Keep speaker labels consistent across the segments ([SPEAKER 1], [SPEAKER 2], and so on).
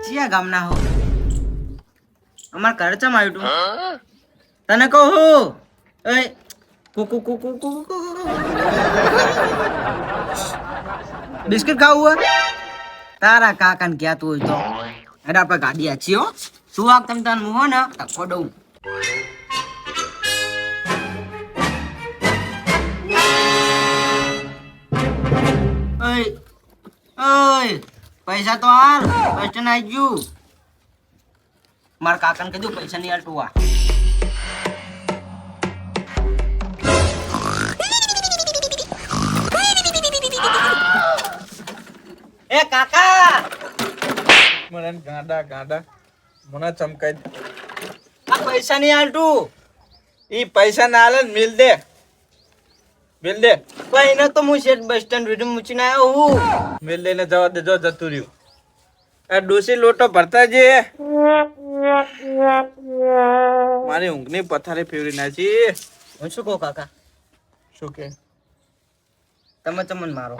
[SPEAKER 1] ચિયા ગામના હો? અમાર ઘર ચમ આવ્યું તું? તને કહું એ કુકુ કુકુ કુકુ બિસ્કિટ ખાવું હે? તારા કાકાને કહેતું હોય તો અરે આપણે ગાડી આછી હો. શું આપ તમ તાન મુહો ને તકો દઉં. ઓય ઓય પૈસા તો હાલ. પૈસા નાઈ ગયું. મારા કાકાને કીધું પૈસા નહીં હાલતું આ. એ કાકા
[SPEAKER 2] મને ગાડા ગાડા મને ચમકાઈ
[SPEAKER 1] આ પૈસા નહીં હાલતું.
[SPEAKER 2] ઈ પૈસા ના આલે મિલ દે
[SPEAKER 1] ભાઈને તો હું શેઠ બસ સ્ટેન્ડ વિડીયો મૂકીને આવ્યો હું.
[SPEAKER 2] મિલ દઈને જવા દે. જો જતું રહ્યું આ ડોસી લોટો ભરતા જે મારી ઊંઘની પથારી ફેરવી નાખી.
[SPEAKER 1] હું શું કહું કાકા?
[SPEAKER 2] શું કે
[SPEAKER 1] તમે તમને મારો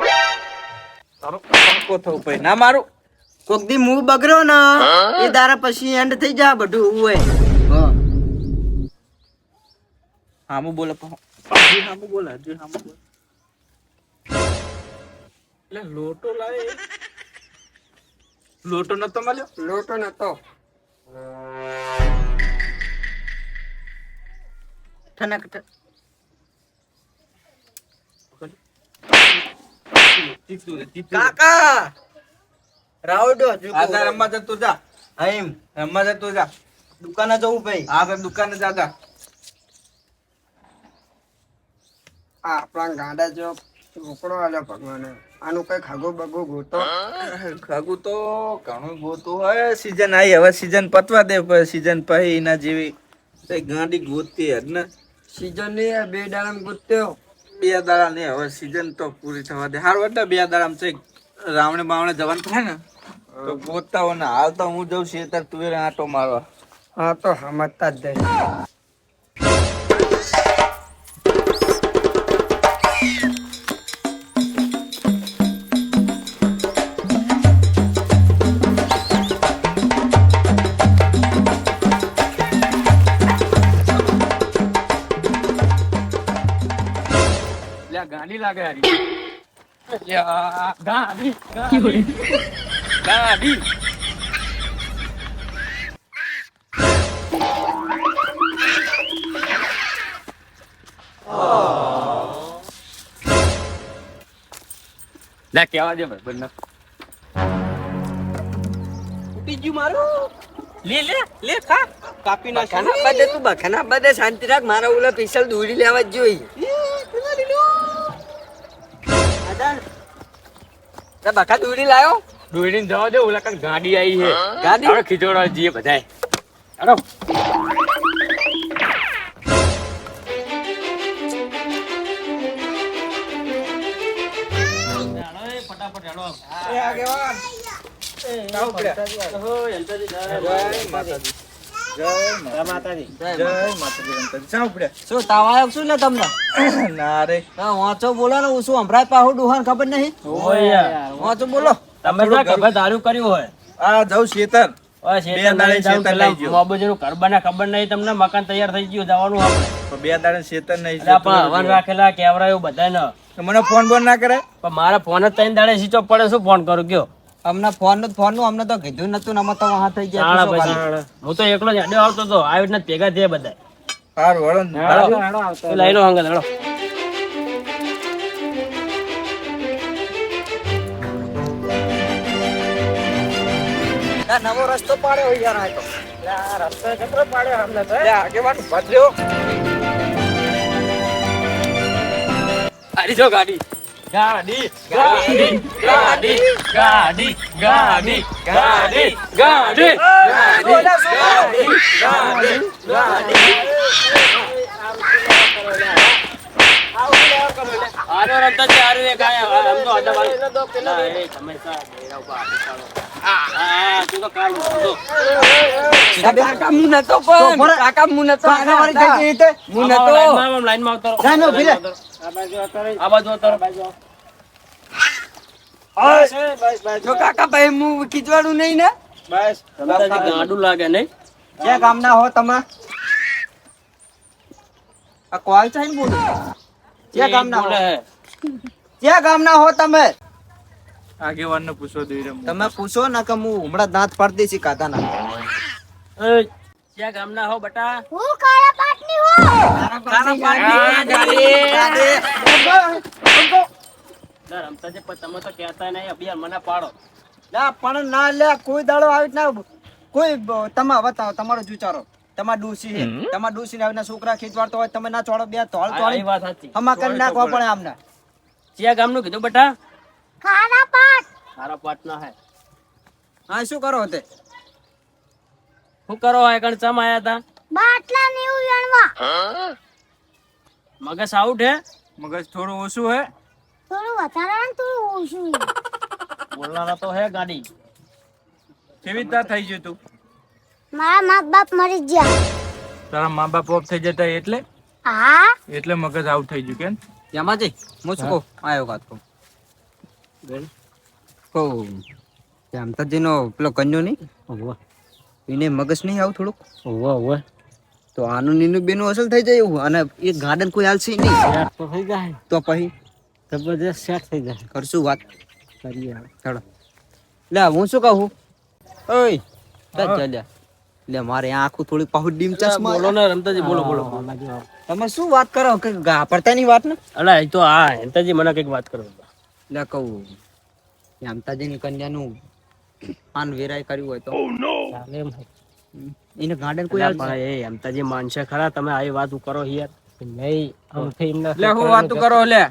[SPEAKER 2] તારો પંકો થવું ભાઈ ના મારું.
[SPEAKER 1] કોક દી મું બગડ્યો ને એ દારા પછી એન્ડ થઈ જા બધું હોય.
[SPEAKER 2] હામું બોલે હામું બોલે એટલે લોટો લાવે. લોટો નતો મળ્યો.
[SPEAKER 1] લોટો નતો. ઠનક કાકા રાવડો
[SPEAKER 2] આજા રમવા જતું જા.
[SPEAKER 1] એમ
[SPEAKER 2] રમવા જતું જા.
[SPEAKER 1] દુકાને જવું ભાઈ.
[SPEAKER 2] હા ભાઈ દુકાને જા.
[SPEAKER 1] આપણા ગાડા જો છોકરો આલ્યો ભગવાને. આનું કઈ ખાગો બગો ગોતો.
[SPEAKER 2] ખાગું તો ઘણું ગોતું હોય. સીઝન આવી હવે સીઝન પતવા દે. સીઝન પછી એના જેવી ગાંડી ગોતી જ ને.
[SPEAKER 1] સીઝન ની 2 દાડા ગોત્યો.
[SPEAKER 2] 2 દાડા નહીં હવે સીઝન તો પૂરી થવા દે. હારું એટલે 2 દાડા છે રાવણે બાવણે જવાનું થાય ને તો ગોતતા હોય ને. હાલ તો હું જઉં શેતર તુવેર આંટો મારવા.
[SPEAKER 1] હા તો સમજતા જ જાય.
[SPEAKER 3] ગાડી લાગે હારી. ગાડી લે કેવા દે ભાઈ બંને
[SPEAKER 1] ઉઠી ગયું મારું.
[SPEAKER 3] લે ખા
[SPEAKER 1] કાપી નાખ. બખાના બધે તું બખાના બધે શાંતિ રાખ. મારા ઓલા સ્પેશિયલ દોરી લેવા જ જોઈએ. બખા દોરી લાયો.
[SPEAKER 3] દોડીને જવા દે. ઓલા કાંઈક ગાડી આવી છે.
[SPEAKER 1] ગાડી?
[SPEAKER 3] હવે ખીચોડા જઈએ બધાય. હાલો ફટાફટ હેડો.
[SPEAKER 2] એ આગેવાન આવ પડ્યા. જય માતાજી. જય માતાજી. જય માતાજી. ચાવ પડ્યા.
[SPEAKER 1] શું તાવ આવ્યો શું લે તમને?
[SPEAKER 2] ના રે
[SPEAKER 1] વાંચો બોલો ને. શું હમણાં પાહુ ડુહાન ખબર નહીં?
[SPEAKER 3] ઓય યાર
[SPEAKER 1] વાંચો બોલો.
[SPEAKER 3] તમે તો ખબર દારૂ કર્યું હોય.
[SPEAKER 2] આ જઉં શેતર.
[SPEAKER 3] ઓય
[SPEAKER 2] બે દાડે શેતર લઈ ગયો.
[SPEAKER 3] મોબોજીનું ઘર બને ખબર નહીં તમને. મકાન તૈયાર થઈ ગયું જવાનું આપણે.
[SPEAKER 2] તો 2 દાડે શેતર નહીં.
[SPEAKER 3] એટલે પણ હવન રાખેલા કેવરાયું બધાને.
[SPEAKER 2] મને ફોન બોન ના કરે.
[SPEAKER 3] પણ મારા ફોન જ 3 દાડે સ્વિચ ઓફ પડે. શું ફોન કરું કયો?
[SPEAKER 1] અમને ફોન નું અમને તો કીધું નતું ને અમે તો વહાં થઈ ગયા.
[SPEAKER 3] હું તો એકલો જ હેડ્યો આવતો હતો. આવી રીતના ભેગા થયા બધા.
[SPEAKER 2] હારું વળો ને.
[SPEAKER 3] લઈ લો હંગત હેડો.
[SPEAKER 1] નવો રસ્તો પાડ્યો યાર. આ તો
[SPEAKER 3] રસ્તો કેટલો પાડ્યો અમને તો.
[SPEAKER 2] આગેવાન ભદ્ર્યો.
[SPEAKER 3] આરી જો ગાડી. ગાડી ગાડી ગાડી ગાડી ગાડી ગાડી ગાડી ગાડી આરો રમતા છે. આરો એક આયા. આમ તો આડા તો પેલા એ હંમેશા ઘેરા ઉભા આપી હા તું તો કાલ તો
[SPEAKER 1] કાકા મુ નતો પણ. કાકા મુ નતો. આનાવાળી થઈ ગઈ તે. મુ નતો.
[SPEAKER 3] લાઈન માં આવતો.
[SPEAKER 1] ના નો ભીલે.
[SPEAKER 3] આ બાજુ આવતો.
[SPEAKER 2] જો કાકા ભાઈ હું ખીચવાડું નહીં ને
[SPEAKER 3] બસ રમતાજી ગાંડું લાગે નહીં
[SPEAKER 1] ક્યાં ગામના હો તમે? આ કોલ છે ને બોલો. ક્યાં ગામના હો? ક્યાં ગામના હો તમે?
[SPEAKER 2] આગેવાનને પૂછો દઈ
[SPEAKER 1] તમે પૂછો ને કે હું હમણાં દાંત પાડી દઈશ કાતા ના.
[SPEAKER 3] ક્યાં ગામના હો બટા?
[SPEAKER 4] હું કાળા પાટની હું.
[SPEAKER 3] રમતાજી પણ તમે તો કહેતા નહીં અભિયાન મને પાડો.
[SPEAKER 1] લા પણ ના લે કોઈ દાડો આવી ના કોઈ તમે બતાવો તમારો જ વિચારો. તમાર ડૂસી છે તમાર ડૂસી ને આવીને છોકરા ખીચવાડતો હોય તમે ના ચોડો બે તોળ
[SPEAKER 3] આ
[SPEAKER 1] તોડી
[SPEAKER 3] વાત સાચી.
[SPEAKER 1] હમા કરી નાખવા પડે આમને.
[SPEAKER 3] ક્યાં ગામનું કીધું બટા?
[SPEAKER 4] કાળા પાટ.
[SPEAKER 3] સારા પાટના હે.
[SPEAKER 1] હા શું કરો તે?
[SPEAKER 3] શું કરો આ કણ ચમ આયા તા?
[SPEAKER 4] બાટલા ને એવું વેણવા.
[SPEAKER 3] મગજ આઉટ હે?
[SPEAKER 2] મગજ થોડું ઓછું હે
[SPEAKER 4] થોડું વધારે ને થોડું ઓછું.
[SPEAKER 3] બોલવાના તો હે ગાડી.
[SPEAKER 2] કેવી રીતના થઈ ગયું તું
[SPEAKER 4] મારા મા બાપ મરી ગયા.
[SPEAKER 2] તારા મા બાપ ઓફ થઈ જતા એટલે
[SPEAKER 4] હા
[SPEAKER 2] એટલે મગજ આઉટ થઈ ગયું કેમ
[SPEAKER 1] ત્યાંમાંથી હું શું કહું આવ્યો વાત કહું કહું ત્યાંતાજીનો પેલો કન્યો નહીં એને મગજ નહીં આવું થોડુંક તો આનું નીનું બેનું અસલ થઈ જાય એવું અને એ ગાર્ડન કોઈ હાલશે નહીં
[SPEAKER 3] તો થઈ જાય
[SPEAKER 1] તો પછી
[SPEAKER 3] જબરજસ્ત સેટ થઈ જાય.
[SPEAKER 1] કરશું વાત
[SPEAKER 3] કરીએ.
[SPEAKER 1] ચલો લે હું શું કહું ઓય ચાલ્યા લે મારે આ આખું થોડી પાહુ ડીમ ચશ્મા
[SPEAKER 3] બોલો ને રમતાજી બોલો બોલો.
[SPEAKER 1] તમે શું વાત કરો કે પડતાની વાત ને
[SPEAKER 3] અલા એ તો આ રમતાજી મને કઈક વાત કરો.
[SPEAKER 1] લે કહું ત્યાંતાજીની કન્યાનું આન વેરાય કર્યું હોય તો એને ગાર્ડન કોઈ હાલશે
[SPEAKER 3] પણ એ રમતાજી માનશે ખરા તમે આવી વાત કરો યાર નહીં
[SPEAKER 2] લે હું વાત કરો લે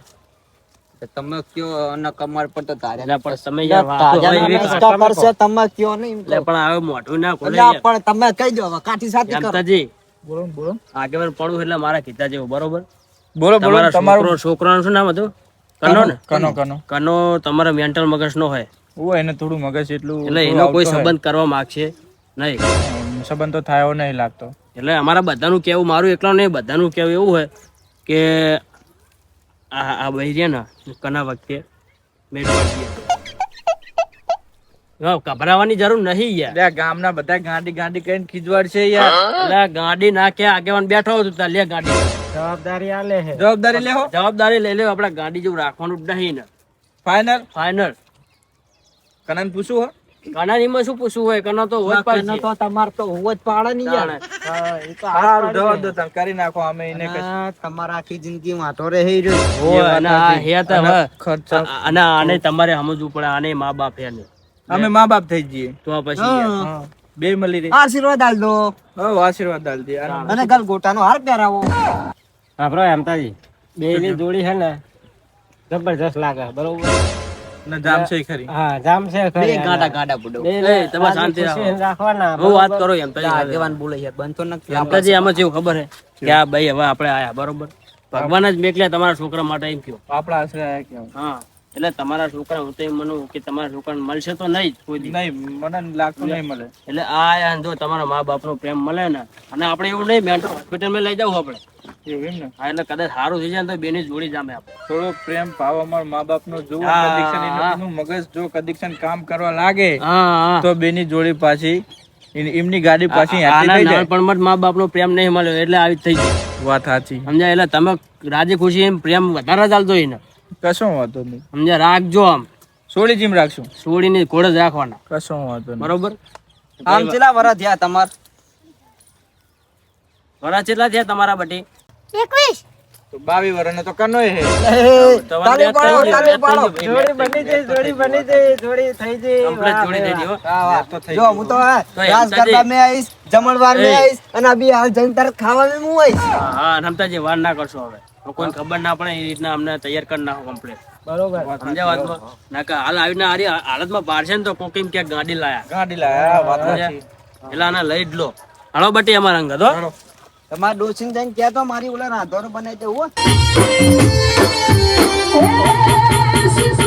[SPEAKER 1] તમે કયો અને કમર પર તો તારે
[SPEAKER 3] એટલે પણ તમે યાર વાતો હોય એવી
[SPEAKER 1] નમસ્કાર કરશે તમે કયો નહીં
[SPEAKER 3] એટલે પણ આવે મોઢું ના ખોલે
[SPEAKER 1] એટલે પણ તમે કહી દો હવે કાઠી સાથે કરો
[SPEAKER 3] રમતાજી
[SPEAKER 2] બોલો બોલો
[SPEAKER 3] આગેવાન પડું એટલે મારા કીધા જેવું બરોબર.
[SPEAKER 2] બોલો બોલો
[SPEAKER 3] તમારા છોકરાનું શું નામ હતું? કનો ને?
[SPEAKER 2] કનો કનો
[SPEAKER 3] કનો તમારા મેન્ટલ મગજ નો હોય
[SPEAKER 2] ઓ એને થોડું મગજ એટલું
[SPEAKER 3] એટલે એનો કોઈ સંબંધ કરવા માંગશે નહીં.
[SPEAKER 2] સંબંધ તો થાયો નહીં લાગતો
[SPEAKER 3] એટલે અમારા બધાનું કેવું મારું એકલા નહીં બધાનું કેવું એવું હોય કે આ બહેરી ને કના વખતે મેળ પડી ગયો. ગભરાવાની જરૂર નહીં યાર.
[SPEAKER 2] લે ગામના બધા ગાંડી ગાંડી કરીને ખીજવાડ છે યાર
[SPEAKER 3] એટલે ગાડી નાખે આગેવાન બેઠો હતો તાર લે ગાડી
[SPEAKER 2] જવાબદારી લેહો
[SPEAKER 3] જવાબદારી લઈ લે આપણે ગાડી જેવું રાખવાનું જ નહીં ને
[SPEAKER 2] ફાઇનલ
[SPEAKER 3] ફાઇનલ.
[SPEAKER 2] કનાને પૂછું હો
[SPEAKER 3] કનાનીમાં શું પૂછવું હોય કના તો હોય જ પાડશે.
[SPEAKER 1] તો તમાર તો હોવ જ પાડે નહીં યાર
[SPEAKER 2] સારું જવા દો તમે કરી નાખો અમે એને
[SPEAKER 1] તમારા આખી જિંદગી વાતો રહે રહ્યો
[SPEAKER 3] હોય અને આ હે તો હવે
[SPEAKER 2] ખર્ચ
[SPEAKER 3] અને આને તમારે સમજવું પડે આને મા બાપ હે ને
[SPEAKER 2] અમે મા બાપ થઈ જઈએ
[SPEAKER 3] તો પછી યાર.
[SPEAKER 2] બે મળી રહી
[SPEAKER 1] આશીર્વાદ આલ દો
[SPEAKER 2] આશીર્વાદ આલ દે
[SPEAKER 1] અને ગલ ગોટાનો હાર પહેરાવો
[SPEAKER 3] આપણો એમતાજી બે ની જોડી છે ને જબરજસ્ત લાગે બરોબર.
[SPEAKER 2] ને જામ છે ખરી
[SPEAKER 1] બે ગાડા ગાડા બુડો
[SPEAKER 3] એ તમે શાંતિ રાખો. હું વાત કરું એમતાજી
[SPEAKER 1] આગેવાન બોલે યાર બનતો નથી
[SPEAKER 3] એમતાજી આમાં જેવું ખબર હે કે આ ભાઈ હવે આપણે આયા બરોબર ભગવાન જ મેકલ્યા તમારા છોકરા માટે એમ કયો.
[SPEAKER 2] આપણા આશરે આયા કેમ
[SPEAKER 3] હા એટલે તમારા છોકરા હું તો એમ માનું કે તમારા છોકરાને મળશે તો નહીં જ કોઈ દી.
[SPEAKER 2] નહીં મને લાગતું નહીં મળે
[SPEAKER 3] એટલે આ જો તમારા મા બાપ નો પ્રેમ મળે ને અને આપણે એવું નહીં મેન્ટલ હોસ્પિટલમાં લઈ જવું આપણે.
[SPEAKER 2] એવું એમ ને
[SPEAKER 3] હા એટલે કદાચ સારું થઈ જાય ને તો બેની જોડી જામે આપણે.
[SPEAKER 2] થોડો પ્રેમ ભાવ અમાર મા બાપ નો જો
[SPEAKER 3] હા,
[SPEAKER 2] કદીક્ષણ
[SPEAKER 3] હા.
[SPEAKER 2] એનું મગજ જો કદીક્ષણ કામ કરવા લાગે
[SPEAKER 3] હા
[SPEAKER 2] તો બેની જોડી પાછી એમની ગાડી પાછી હાથી થઈ જાય
[SPEAKER 3] નાનપણમાં જ મા બાપ નો પ્રેમ નહીં મળ્યો એટલે આવી થઈ ગઈ
[SPEAKER 2] વાત સાચી
[SPEAKER 3] સમજ્યા. એટલે તમે રાજી ખુશી એમ પ્રેમ વધારે ચાલતો હોય ને
[SPEAKER 2] કશો વાંધો નહીં
[SPEAKER 3] સમજ્યા રાખજો આમ
[SPEAKER 2] સોળી જીમ રાખશું
[SPEAKER 3] છોડીને ઘોડે જ રાખવાના
[SPEAKER 2] કશો વાંધો નહીં
[SPEAKER 3] બરોબર.
[SPEAKER 1] આમ ચેલા વરા થયા તમાર
[SPEAKER 3] વરા કેટલા થયા તમારા બટી?
[SPEAKER 4] 21
[SPEAKER 2] તો 22 વર્ષનો તો કનોય હે
[SPEAKER 1] તાલી પાડો તાલી પાડો
[SPEAKER 3] જોડી બની જાય જોડી થઈ જાય હો.
[SPEAKER 2] તો થઈ
[SPEAKER 1] જો હું તો
[SPEAKER 3] તો
[SPEAKER 1] રાસ
[SPEAKER 3] એમ
[SPEAKER 1] ગરબા મે આવીશ જમણવાર મે આવીશ અને અભી હાલ જઈને તરત ખાવા મે હું આવીશ
[SPEAKER 3] હા રમતાજી વાર ના કરશો હવે કોઈ ખબર ના પડે એ રીતના અમને તૈયાર કરી નાખો કમ્પ્લીટ બરોબર સમજ્યા વાતમાં ના કે હાલ આવીને હારી હાલતમાં પાડશે ને તો કોક એમ ક્યાંક ગાડી લાયા
[SPEAKER 2] ગાડી લાયા વાત સાચી
[SPEAKER 3] એટલે આને લઈ જ લો. હાલો બટી અમારા અંગત હો.
[SPEAKER 1] તમાર ડોસિંગ જઈને કહે તો મારી ઓલા રાંધોરો બનાવી દે હો
[SPEAKER 4] એ શીશો